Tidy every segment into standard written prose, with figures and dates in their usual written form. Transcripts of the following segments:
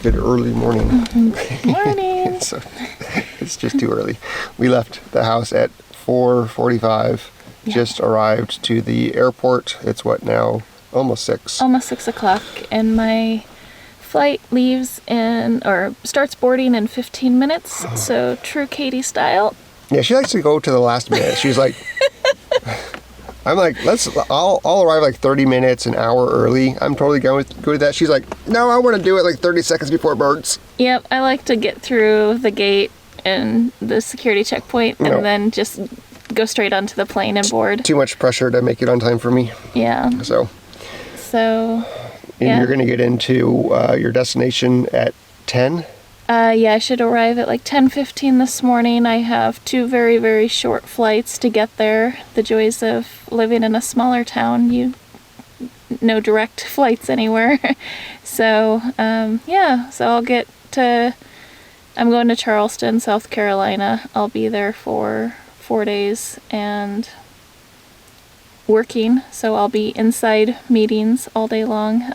Good early morning. Morning. So, it's just too early. We left the house at 4:45. Yeah. Just arrived to the airport. It's what now? Almost 6. Almost 6 o'clock, and my flight leaves or starts boarding in 15 minutes. So true Katie style. Yeah, she likes to go to the last minute. She's like, I'm like, I'll arrive like 30 minutes, an hour early. I'm totally going with that. She's like, no, I want to do it like 30 seconds before it boards. Yep, I like to get through the gate and the security checkpoint and then just go straight onto the plane and board. Too much pressure to make it on time for me. Yeah. So yeah. You're going to get into your destination at 10? Yeah, I should arrive at like 10:15 this morning. I have 2 very, very short flights to get there. The joys of living in a smaller town, no direct flights anywhere. So, I'm going to Charleston, South Carolina. I'll be there for 4 days and working, so I'll be inside meetings all day long.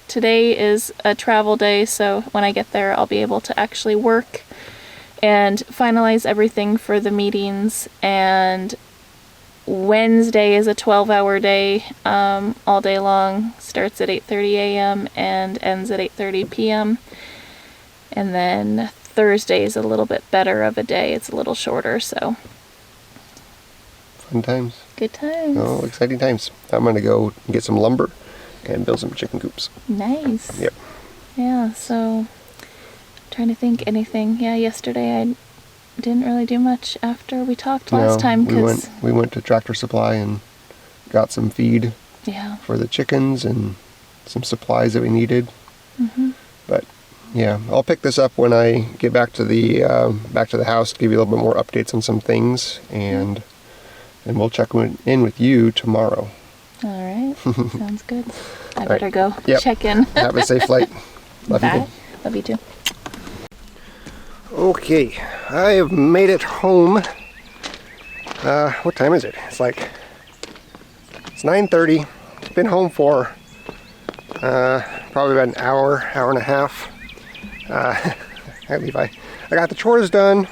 Today is a travel day, so when I get there, I'll be able to actually work and finalize everything for the meetings. And Wednesday is a 12-hour day, all day long. Starts at 8:30 a.m. and ends at 8:30 p.m. And then Thursday is a little bit better of a day. It's a little shorter, so. Fun times. Good times. Oh, exciting times. I'm going to go get some lumber and build some chicken coops. Nice. Yep. Yeah, so trying to think anything. Yeah, yesterday I didn't really do much after we talked last time. We went to Tractor Supply and got some feed for the chickens and some supplies that we needed. Mm-hmm. But yeah, I'll pick this up when I get back to the house, give you a little bit more updates on some things, and we'll check in with you tomorrow. All right. Sounds good. I better go check in. Have a safe flight. Love you. Love you too. Okay, I have made it home. What time is it? It's 9:30. It's been home for probably about an hour and a half. Hi, Levi. I got the chores done,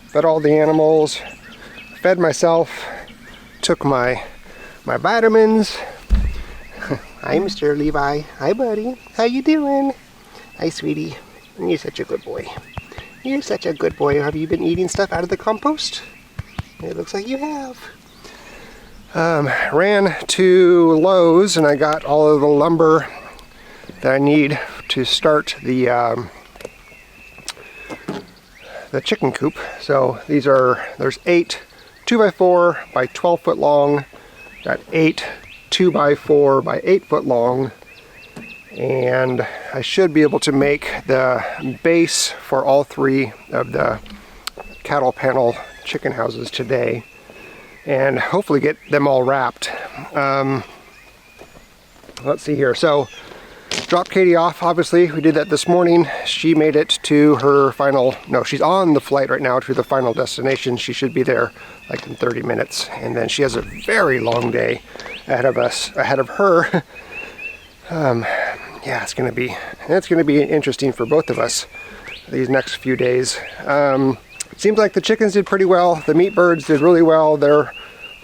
fed all the animals, fed myself, took my vitamins. Hi, Mr. Levi. Hi, buddy. How you doing? Hi, sweetie. You're such a good boy. You're such a good boy. Have you been eating stuff out of the compost? It looks like you have. Ran to Lowe's and I got all of the lumber that I need to start the chicken coop. So there's 8 2x4 by 12 foot long, got 8 2x4 by 8 foot long, and I should be able to make the base for all 3 of the cattle panel chicken houses today and hopefully get them all wrapped. Let's see here. So dropped Katie off, obviously. We did that this morning. She made it to her she's on the flight right now to the final destination. She should be there like in 30 minutes. And then she has a very long day ahead of her. Yeah, it's gonna be interesting for both of us these next few days. Seems like the chickens did pretty well. The meat birds did really well. They're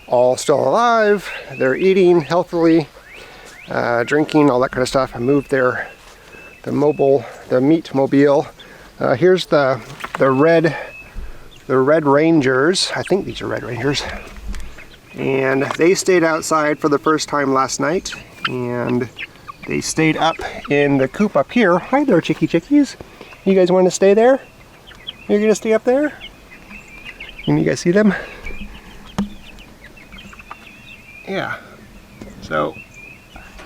all still alive. They're eating healthily. Drinking, all that kind of stuff. I moved the meat mobile. Here's the red Rangers. I think these are Red Rangers. And they stayed outside for the first time last night. And they stayed up in the coop up here. Hi there, chickies. You guys want to stay there? You're gonna stay up there? Can you guys see them? Yeah. So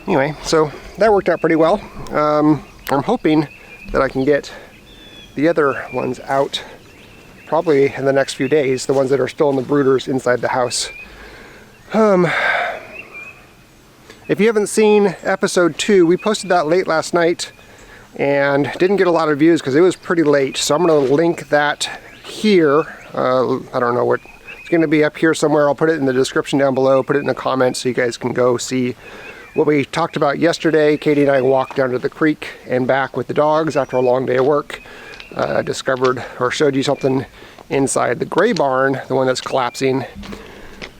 anyway, so that worked out pretty well. I'm hoping that I can get the other ones out probably in the next few days, the ones that are still in the brooders inside the house. If you haven't seen episode 2, we posted that late last night and didn't get a lot of views because it was pretty late. So I'm going to link that here. I don't know what it's going to be up here somewhere. I'll put it in the description down below, put it in the comments so you guys can go see what we talked about yesterday. Katie and I walked down to the creek and back with the dogs after a long day of work. Discovered or showed you something inside the gray barn, the one that's collapsing.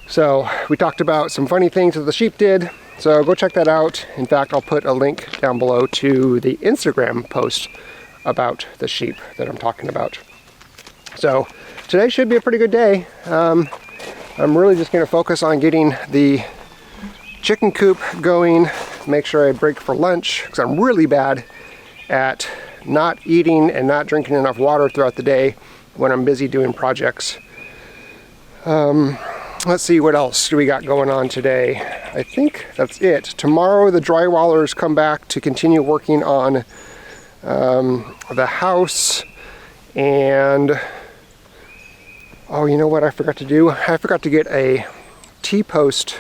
So we talked about some funny things that the sheep did. So go check that out. In fact, I'll put a link down below to the Instagram post about the sheep that I'm talking about. So today should be a pretty good day. I'm really just going to focus on getting the chicken coop going, make sure I break for lunch, because I'm really bad at not eating and not drinking enough water throughout the day when I'm busy doing projects. Let's see, what else do we got going on today? I think that's it. Tomorrow the drywallers come back to continue working on the house, and oh, you know what I forgot to do? I forgot to get a T-post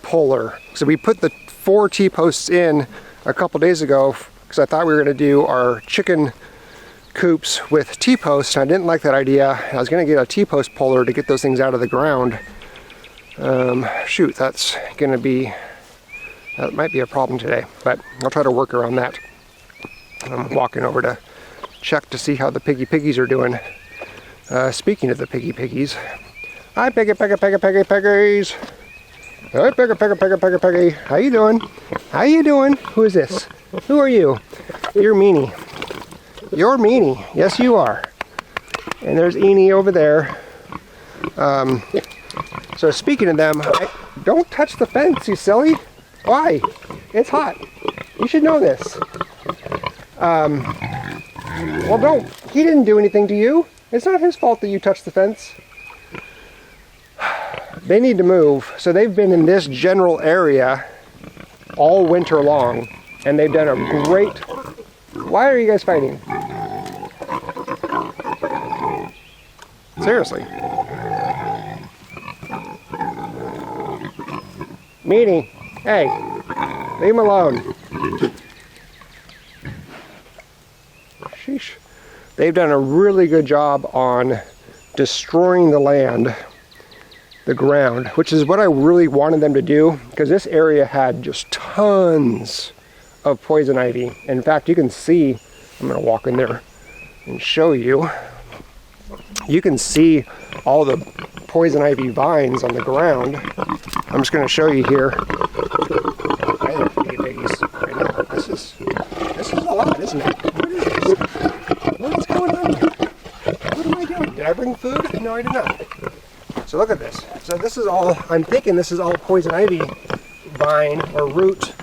puller. So we put the 4 T-posts in a couple days ago because I thought we were going to do our chicken coops with T-posts. I didn't like that idea. I was going to get a T-post puller to get those things out of the ground. Shoot, that might be a problem today, but I'll try to work around that. I'm walking over to check to see how the piggies are doing. Speaking of the piggies, hi piggies. Hi piggy. How you doing? How you doing? Who is this? Who are you? You're Meanie. You're Meanie. Yes, you are. And there's Eenie over there. So speaking of them, don't touch the fence, you silly. Why? It's hot. You should know this. Well, don't. He didn't do anything to you. It's not his fault that you touched the fence. They need to move. So they've been in this general area all winter long, and they've done a great... Why are you guys fighting? Seriously. Meanie, hey, leave him alone. Sheesh. They've done a really good job on destroying the land, the ground, which is what I really wanted them to do, because this area had just tons of poison ivy. In fact, you can see, I'm going to walk in there and show you. You can see all the poison ivy vines on the ground. I'm just going to show you here. This is a lot, isn't it? What is going on here? What am I doing? Did I bring food? No, I did not. So look at this. So this is all, I'm thinking this is all poison ivy vine or root.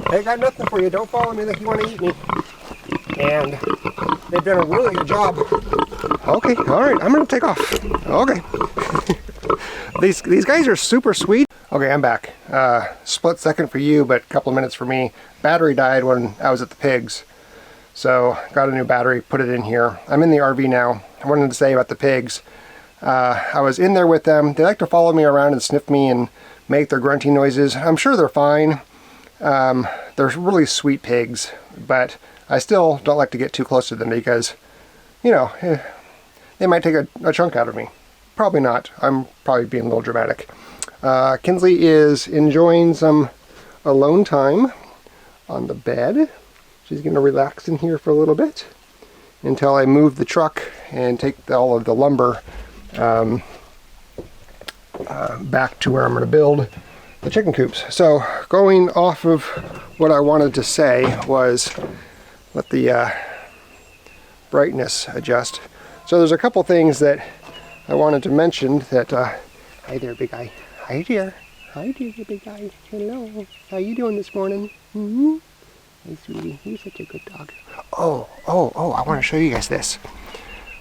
I got nothing for you. Don't follow me like you want to eat me. And they've done a really good job. Okay, all right, I'm gonna take off. Okay. These guys are super sweet. Okay, I'm back. Split second for you, but a couple of minutes for me. Battery died when I was at the pigs. So got a new battery, put it in here. I'm in the RV now. I wanted to say about the pigs. I was in there with them. They like to follow me around and sniff me and make their grunting noises. I'm sure they're fine. They're really sweet pigs, but I still don't like to get too close to them because, you know, they might take a chunk out of me. Probably not. I'm probably being a little dramatic. Kinsley is enjoying some alone time on the bed. She's going to relax in here for a little bit until I move the truck and take all of the lumber back to where I'm going to build the chicken coops. So going off of what I wanted to say was, let the brightness adjust. So there's a couple things that I wanted to mention that, hi there, big guy. Hi dear. Hi dear, big guy. Hello. How you doing this morning? Mm-hmm. Hey, sweetie. You're such a good dog. Oh, I want to show you guys this.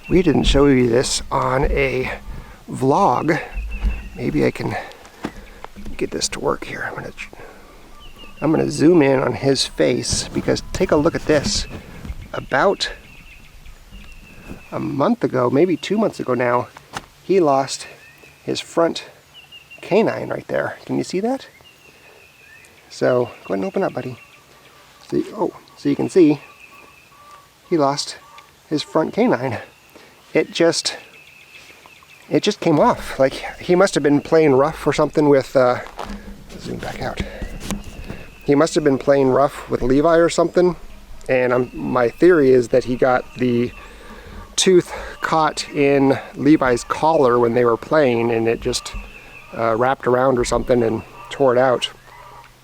We didn't show you this on a vlog. Maybe I can get this to work here. I'm gonna zoom in on his face because take a look at this. About a month ago, maybe 2 months ago now, he lost his front canine right there. Can you see that? So go ahead and open up, buddy. So you can see he lost his front canine. It just came off. Like he must have been playing rough or something with zoom back out. he must have been playing rough with Levi or something, and my theory is that he got the tooth caught in Levi's collar when they were playing, and it just wrapped around or something and tore it out.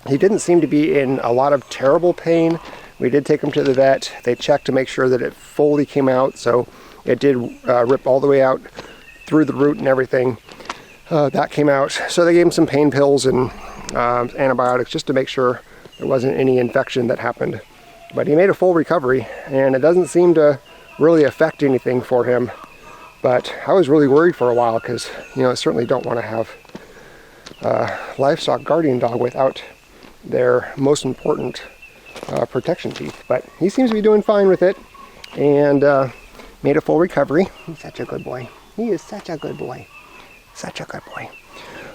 He didn't seem to be in a lot of terrible pain. We did take him to the vet. They checked to make sure that it fully came out, so it did rip all the way out through the root and everything. That came out. So they gave him some pain pills and antibiotics just to make sure there wasn't any infection that happened. But he made a full recovery, and it doesn't seem to really affect anything for him. But I was really worried for a while because, I certainly don't want to have a livestock guardian dog without their most important protection teeth. But he seems to be doing fine with it, and made a full recovery. He's such a good boy. He is such a good boy. Such a good boy.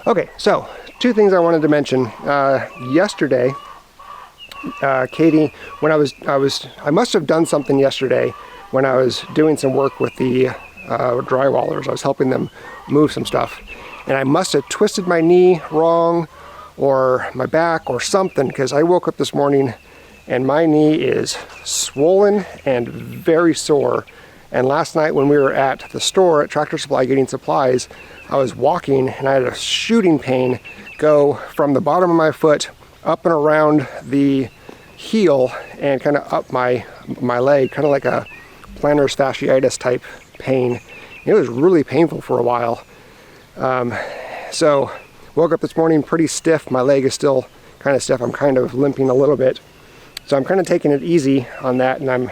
Okay, so 2 things I wanted to mention. Yesterday, Katie, when I must have done something yesterday when I was doing some work with the drywallers. I was helping them move some stuff, and I must have twisted my knee wrong or my back or something, because I woke up this morning and my knee is swollen and very sore. And last night when we were at the store at Tractor Supply getting supplies, I was walking and I had a shooting pain go from the bottom of my foot up and around the heel and kind of up my leg, kind of like a plantar fasciitis type pain. It was really painful for a while. So woke up this morning pretty stiff. My leg is still kind of stiff. I'm kind of limping a little bit. So I'm kind of taking it easy on that, and I'm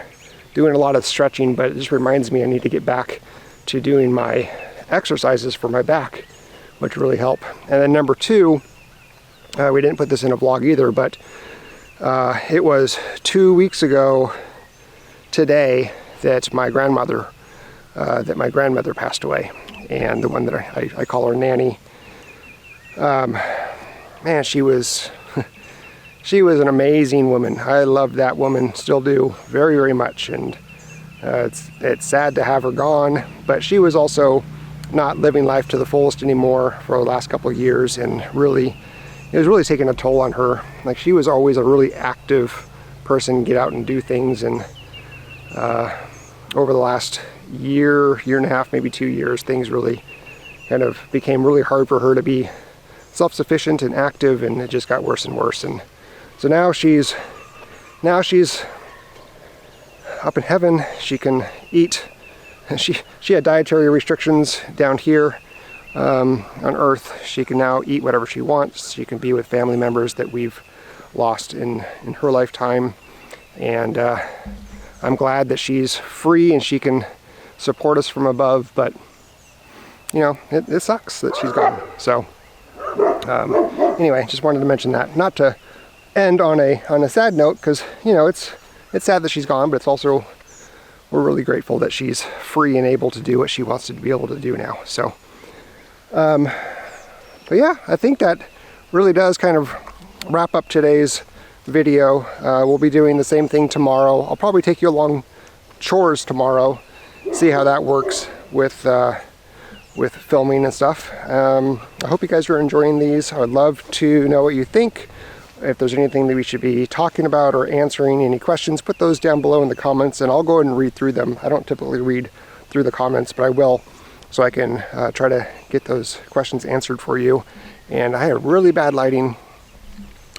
doing a lot of stretching, but it just reminds me I need to get back to doing my exercises for my back, which really help. And then number 2, we didn't put this in a vlog either, but it was 2 weeks ago today that my grandmother passed away, and the one that I call her Nanny. Man, she was an amazing woman. I loved that woman, still do, very, very much. And it's sad to have her gone, but she was also not living life to the fullest anymore for the last couple of years, and it was really taking a toll on her. Like, she was always a really active person, get out and do things, and over the last year and a half, maybe 2 years, things really kind of became really hard for her to be self-sufficient and active, and it just got worse and worse. And so now she's up in heaven. She can eat. She had dietary restrictions down here on earth. She can now eat whatever she wants. She can be with family members that we've lost in her lifetime, and I'm glad that she's free and she can support us from above. But it sucks that she's gone. So anyway, just wanted to mention that, not to end on a sad note, because it's sad that she's gone, but it's also, we're really grateful that she's free and able to do what she wants to be able to do now. So but yeah, I think that really does kind of wrap up today's video. We'll be doing the same thing tomorrow. I'll probably take you along chores tomorrow, see how that works with filming and stuff. I hope you guys are enjoying these. I would love to know what you think. If there's anything that we should be talking about or answering, any questions, put those down below in the comments, and I'll go ahead and read through them. I don't typically read through the comments, but I will, so I can try to get those questions answered for you. And I had really bad lighting.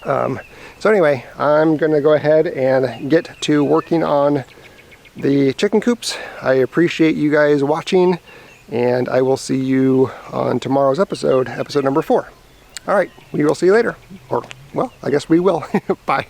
So anyway, I'm going to go ahead and get to working on the chicken coops. I appreciate you guys watching, and I will see you on tomorrow's episode number 4. All right, we will see you later. Or, well, I guess we will. Bye.